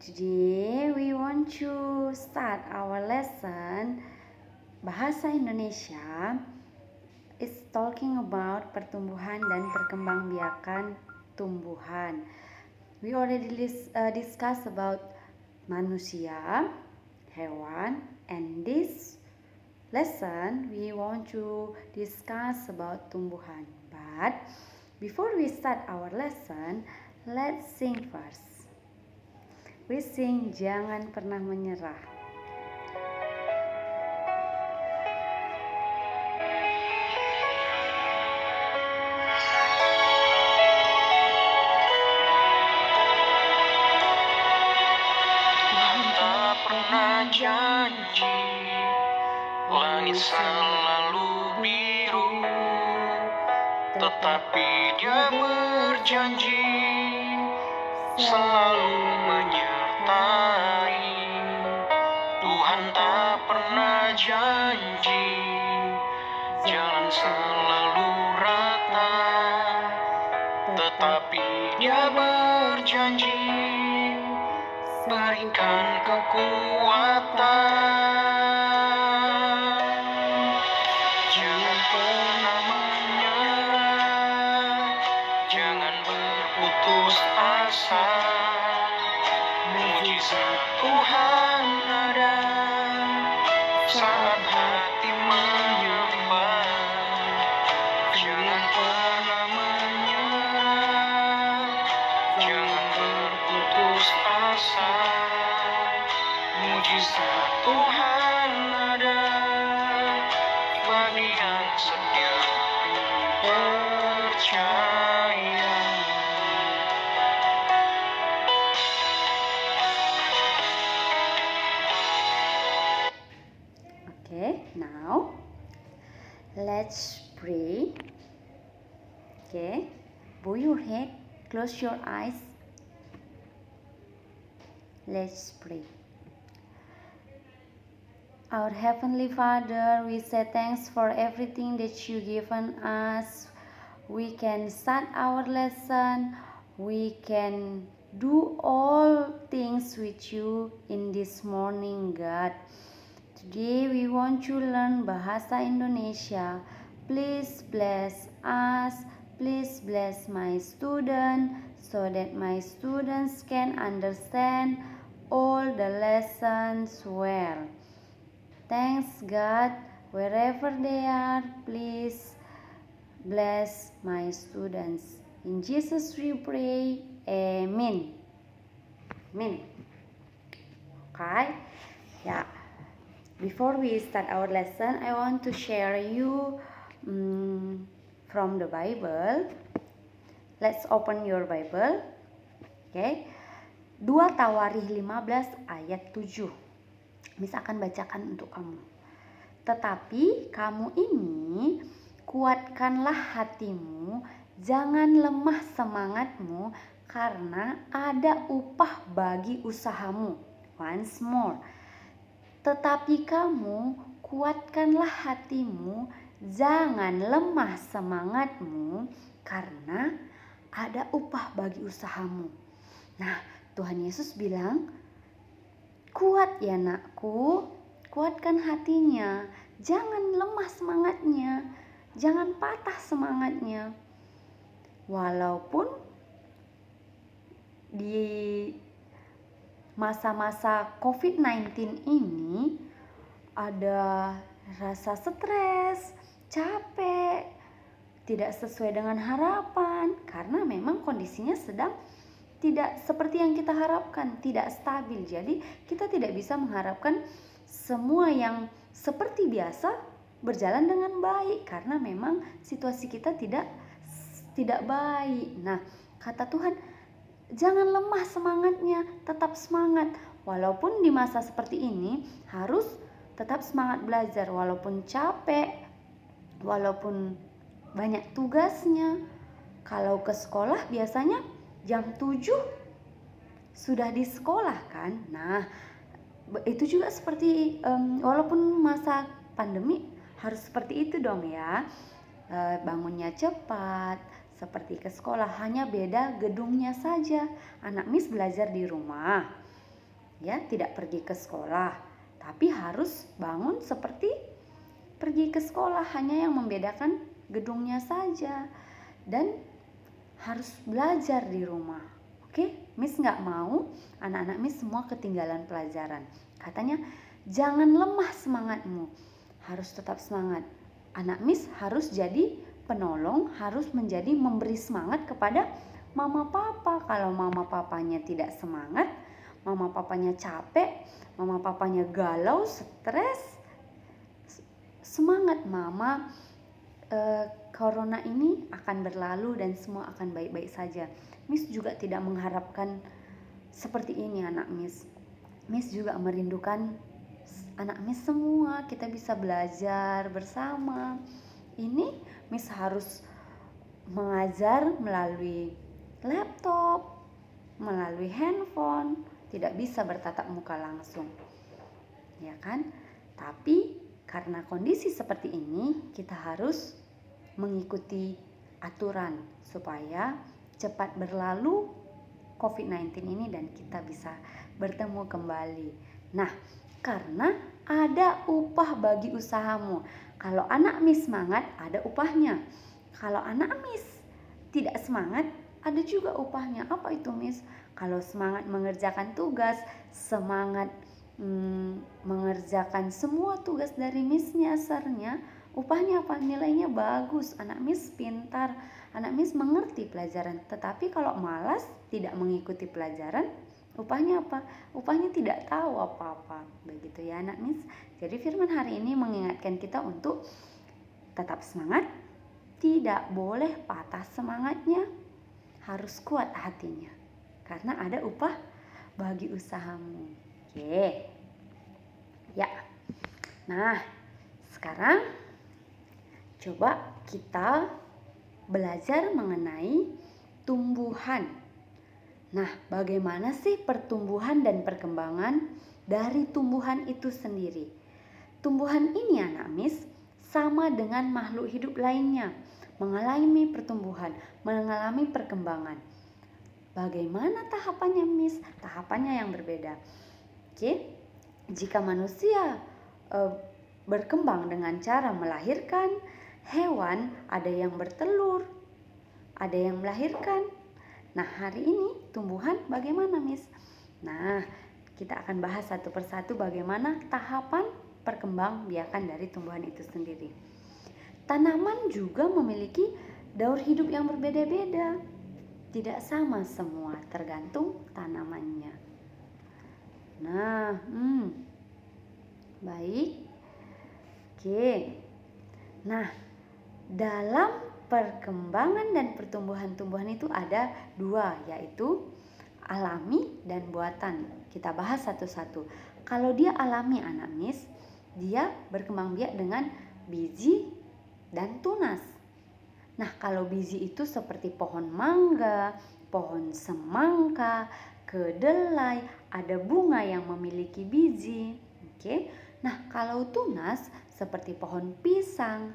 Today we want to start our lesson. Bahasa Indonesia is talking about pertumbuhan dan perkembangbiakan tumbuhan. We already discuss about manusia, hewan, and this lesson we want to discuss about tumbuhan. But before we start our lesson, let's sing first. We sing Jangan Pernah Menyerah. Tuhan tak pernah janji langit selalu biru, tetapi Dia berjanji selalu menyertai. Tuhan tak pernah janji jalan selalu rata, tetapi Dia berjanji berikan kekuatan. Jangan pernah menyerah, jangan berputus asa. Mujizat Tuhan ada saat hati menyembah. Jangan pernah menyerah, jangan berputus asa. Mujizat Tuhan ada bagi yang setia percaya. Okay, now let's pray. Okay, bow your head, close your eyes. Let's pray. Our Heavenly Father, we say thanks for everything that you given us. We can start our lesson. We can do all things with you in this morning, God. Today we want to learn Bahasa Indonesia. Please bless us. Please bless my student so that my students can understand all the lessons well. Thanks God, wherever they are, please bless my students. In Jesus we pray, Amen. Amen. Okay, yeah. Before we start our lesson, I want to share you from the Bible. Let's open your Bible. Okay. 2 Tawarikh 15 ayat 7. Miss akan bacakan untuk kamu. Tetapi kamu ini kuatkanlah hatimu, jangan lemah semangatmu, karena ada upah bagi usahamu. Once more. Tetapi kamu kuatkanlah hatimu, jangan lemah semangatmu, karena ada upah bagi usahamu. Nah, Tuhan Yesus bilang, kuat ya nakku, kuatkan hatinya, jangan lemah semangatnya, jangan patah semangatnya. Walaupun di masa-masa COVID-19 ini ada rasa stres, capek, tidak sesuai dengan harapan, karena memang kondisinya sedang tidak seperti yang kita harapkan, tidak stabil. Jadi kita tidak bisa mengharapkan semua yang seperti biasa berjalan dengan baik, karena memang situasi kita tidak baik. Nah, kata Tuhan, jangan lemah semangatnya, tetap semangat. Walaupun di masa seperti ini harus tetap semangat belajar, walaupun capek, walaupun banyak tugasnya. Kalau ke sekolah biasanya jam 7 sudah di sekolah kan. Nah, itu juga seperti walaupun masa pandemi harus seperti itu dong ya. Bangunnya cepat, seperti ke sekolah, hanya beda gedungnya saja. Anak Miss belajar di rumah. ya, tidak pergi ke sekolah, tapi harus bangun seperti pergi ke sekolah, hanya yang membedakan gedungnya saja, dan harus belajar di rumah. Oke, Miss nggak mau anak-anak Miss semua ketinggalan pelajaran. Katanya jangan lemah semangatmu, harus tetap semangat. Anak Miss harus jadi penolong, harus menjadi memberi semangat kepada mama papa. Kalau mama papanya tidak semangat, mama papanya capek, mama papanya galau, stres, semangat mama, corona ini akan berlalu dan semua akan baik-baik saja. Miss juga tidak mengharapkan seperti ini anak Miss. Miss juga merindukan anak Miss semua kita bisa belajar bersama. Ini Miss harus mengajar melalui laptop, melalui handphone, tidak bisa bertatap muka langsung, ya kan? Tapi karena kondisi seperti ini, kita harus mengikuti aturan supaya cepat berlalu COVID-19 ini dan kita bisa bertemu kembali. Nah, karena ada upah bagi usahamu. Kalau anak Miss semangat, ada upahnya. Kalau anak Miss tidak semangat, ada juga upahnya. Apa itu, Miss? Kalau semangat mengerjakan tugas, semangat mengerjakan semua tugas dari Missnya, sernya, upahnya apa? Nilainya bagus, anak Miss pintar, anak Miss mengerti pelajaran. Tetapi kalau malas, tidak mengikuti pelajaran, upahnya apa? Upahnya tidak tahu apa-apa. Begitu ya anak Miss. Jadi firman hari ini mengingatkan kita untuk tetap semangat, tidak boleh patah semangatnya, harus kuat hatinya, karena ada upah bagi usahamu. Oke. Ya. Nah, sekarang coba kita belajar mengenai tumbuhan. Nah, bagaimana sih pertumbuhan dan perkembangan dari tumbuhan itu sendiri? Tumbuhan ini anak Miss sama dengan makhluk hidup lainnya, mengalami pertumbuhan, mengalami perkembangan. Bagaimana tahapannya, Miss? Tahapannya yang berbeda. Oke, jika manusia berkembang dengan cara melahirkan, hewan ada yang bertelur, ada yang melahirkan. Nah, hari ini tumbuhan bagaimana, Miss? Nah, kita akan bahas satu persatu bagaimana tahapan perkembangbiakan dari tumbuhan itu sendiri. Tanaman juga memiliki daur hidup yang berbeda-beda. Tidak sama semua, tergantung tanamannya. Nah, baik. Oke. Nah, dalam perkembangan dan pertumbuhan tumbuhan itu ada dua, yaitu alami dan buatan. Kita bahas satu-satu. Kalau dia alami anak Miss, dia berkembang biak dengan biji dan tunas. Nah, kalau biji itu seperti pohon mangga, pohon semangka, kedelai, ada bunga yang memiliki biji. Oke. Nah, kalau tunas seperti pohon pisang,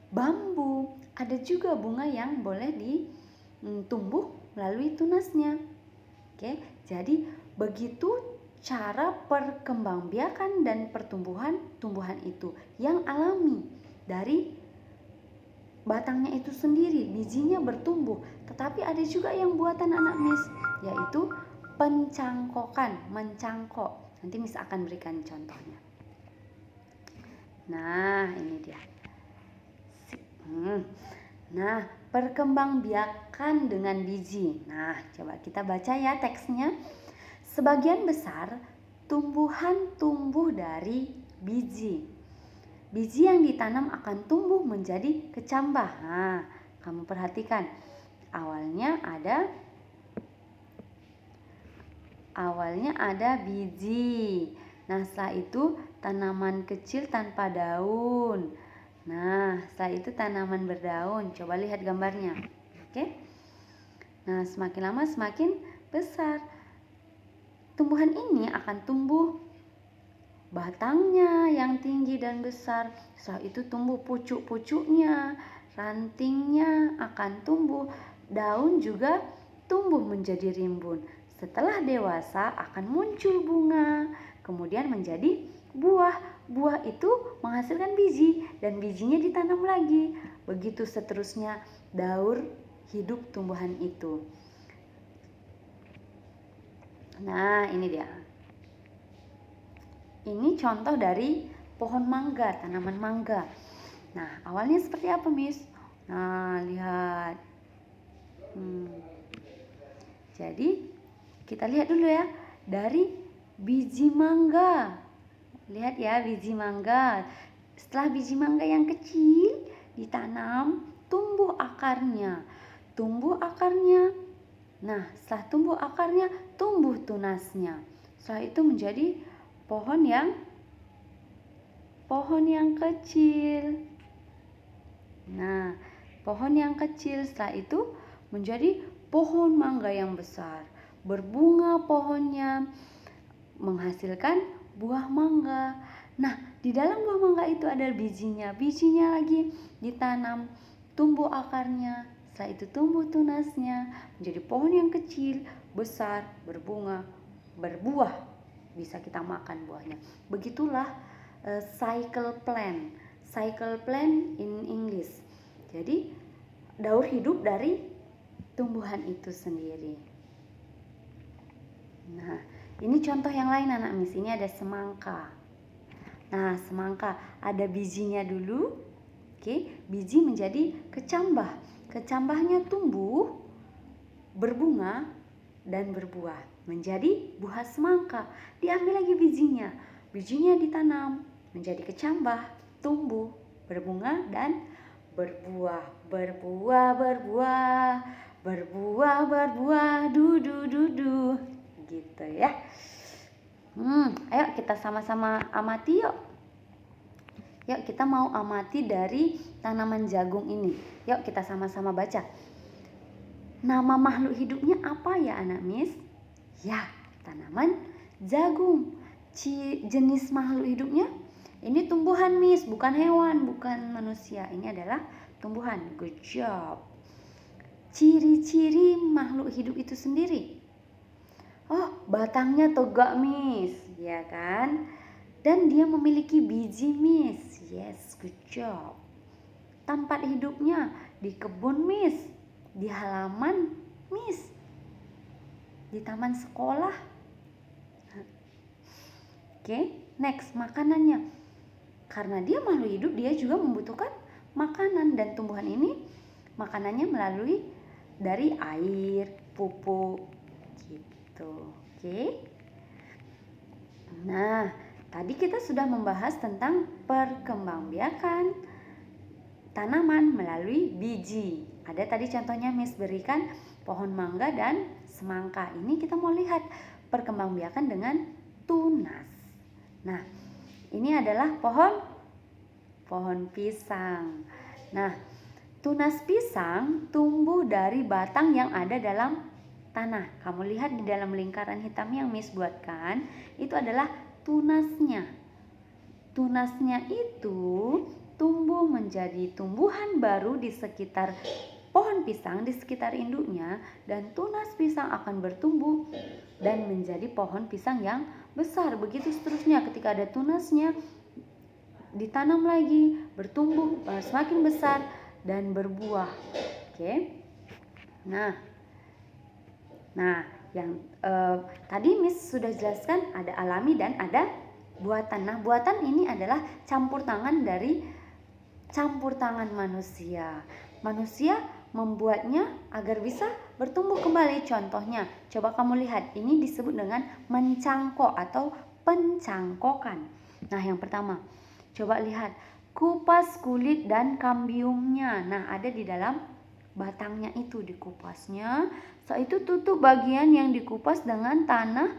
bambu, ada juga bunga yang boleh tumbuh melalui tunasnya. Oke. Jadi begitu cara perkembangbiakan dan pertumbuhan tumbuhan itu yang alami dari batangnya itu sendiri, bijinya bertumbuh. Tetapi ada juga yang buatan anak Miss, yaitu pencangkokan, mencangkok. Nanti Miss akan berikan contohnya. Nah, ini dia. Nah, perkembangbiakan dengan biji. Nah, coba kita baca ya teksnya. Sebagian besar tumbuhan tumbuh dari biji. Biji yang ditanam akan tumbuh menjadi kecambah. Nah, kamu perhatikan. Awalnya ada biji. Nah, setelah itu tanaman kecil tanpa daun. Nah, setelah itu tanaman berdaun. Coba lihat gambarnya. Oke? Nah, semakin lama semakin besar. Tumbuhan ini akan tumbuh batangnya yang tinggi dan besar. Setelah itu tumbuh pucuk-pucuknya, rantingnya akan tumbuh, daun juga tumbuh menjadi rimbun. Setelah dewasa akan muncul bunga, kemudian menjadi buah. Buah itu menghasilkan biji dan bijinya ditanam lagi. Begitu seterusnya daur hidup tumbuhan itu. Nah, ini dia. Ini contoh dari pohon mangga, tanaman mangga. Nah, awalnya seperti apa, Miss? Nah, lihat. Jadi, kita lihat dulu ya. Dari biji mangga. Lihat ya, biji mangga. Setelah biji mangga yang kecil ditanam, tumbuh akarnya. Tumbuh akarnya. Nah, setelah tumbuh akarnya, tumbuh tunasnya. Setelah itu menjadi pohon yang kecil. Nah, pohon yang kecil setelah itu menjadi pohon mangga yang besar. Berbunga pohonnya, menghasilkan buah mangga. Nah, di dalam buah mangga itu ada bijinya. Bijinya lagi ditanam, tumbuh akarnya. Setelah itu tumbuh tunasnya, menjadi pohon yang kecil, besar, berbunga, berbuah. Bisa kita makan buahnya. Begitulah cycle plant. Cycle plant in English. Jadi, daur hidup dari tumbuhan itu sendiri. Nah, ini contoh yang lain anak Miss. Ini ada semangka. Nah, semangka ada bijinya dulu. Oke, biji menjadi kecambah. Kecambahnya tumbuh, berbunga, dan berbuah. Menjadi buah semangka. Diambil lagi bijinya. Bijinya ditanam, menjadi kecambah, tumbuh, berbunga, dan berbuah. Berbuah, berbuah, berbuah, berbuah, dudu, dudu. Gitu ya. Ayo kita sama-sama amati yuk. Yuk kita mau amati dari tanaman jagung ini. Yuk kita sama-sama baca. Nama makhluk hidupnya apa ya anak Miss? Ya, tanaman jagung. Jenis makhluk hidupnya ini tumbuhan Miss, bukan hewan, bukan manusia. Ini adalah tumbuhan. Good job. Ciri-ciri makhluk hidup itu sendiri. Oh, batangnya tegak Miss, ya kan? Dan dia memiliki biji Miss. Yes, good job. Tempat hidupnya di kebun Miss, di halaman Miss, di taman sekolah. Oke, next, makanannya. Karena dia makhluk hidup, dia juga membutuhkan makanan. Dan tumbuhan ini makanannya melalui dari air, pupuk, gitu. Oke. Nah, tadi kita sudah membahas tentang perkembangbiakan tanaman melalui biji. Ada tadi contohnya Miss berikan pohon mangga dan semangka. Ini kita mau lihat perkembangbiakan dengan tunas. Nah, ini adalah pohon pisang. Nah, tunas pisang tumbuh dari batang yang ada dalam tanah. Kamu lihat di dalam lingkaran hitam yang Miss buatkan, itu adalah tunasnya. Tunasnya itu tumbuh menjadi tumbuhan baru di sekitar pohon pisang, di sekitar induknya, dan tunas pisang akan bertumbuh dan menjadi pohon pisang yang besar. Begitu seterusnya, ketika ada tunasnya ditanam lagi, bertumbuh semakin besar dan berbuah. Oke. Nah, yang tadi Miss sudah jelaskan ada alami dan ada buatan. Nah, buatan ini adalah campur tangan manusia. Manusia membuatnya agar bisa bertumbuh kembali. Contohnya, coba kamu lihat, ini disebut dengan mencangkok atau pencangkokan. Nah, yang pertama, coba lihat kupas kulit dan kambiumnya. Nah, ada di dalam batangnya itu, dikupasnya. Setelah itu tutup bagian yang dikupas dengan tanah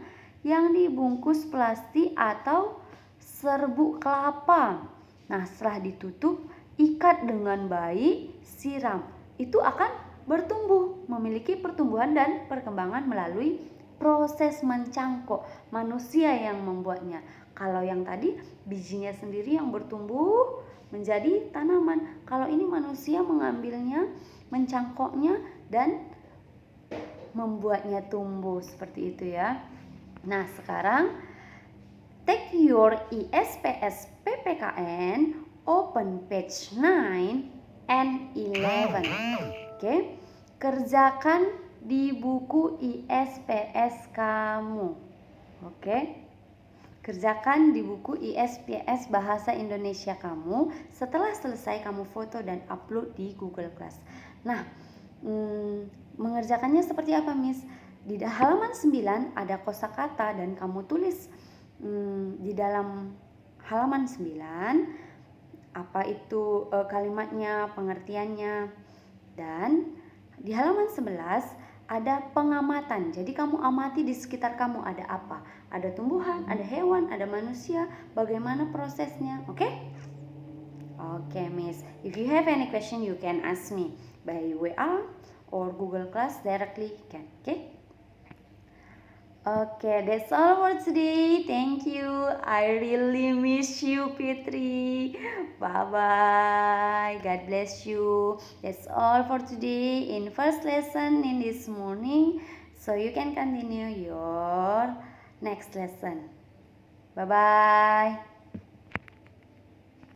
yang dibungkus plastik atau serbuk kelapa. Nah, setelah ditutup, ikat dengan baik, siram. Itu akan bertumbuh, memiliki pertumbuhan dan perkembangan melalui proses mencangkok. Manusia yang membuatnya. Kalau yang tadi bijinya sendiri yang bertumbuh menjadi tanaman. Kalau ini manusia mengambilnya, mencangkoknya dan membuatnya tumbuh seperti itu ya. Nah, sekarang take your ISPS PPKN, open page 9 and 11. Oke. Kerjakan di buku ISPS kamu. Oke. Kerjakan di buku ISPS Bahasa Indonesia kamu. Setelah selesai kamu foto dan upload di Google Class. Nah, mengerjakannya seperti apa, Miss? Di halaman 9 ada kosakata dan kamu tulis di dalam halaman 9 apa itu kalimatnya, pengertiannya. Dan di halaman 11 ada pengamatan. Jadi kamu amati di sekitar kamu ada apa? Ada tumbuhan, ada hewan, ada manusia, bagaimana prosesnya. Oke? Oke, Miss. If you have any question you can ask me by WA or Google Class directly can. Okay? Okay, that's all for today. Thank you. I really miss you, Fitri. Bye-bye. God bless you. That's all for today in first lesson in this morning. So you can continue your next lesson. Bye-bye.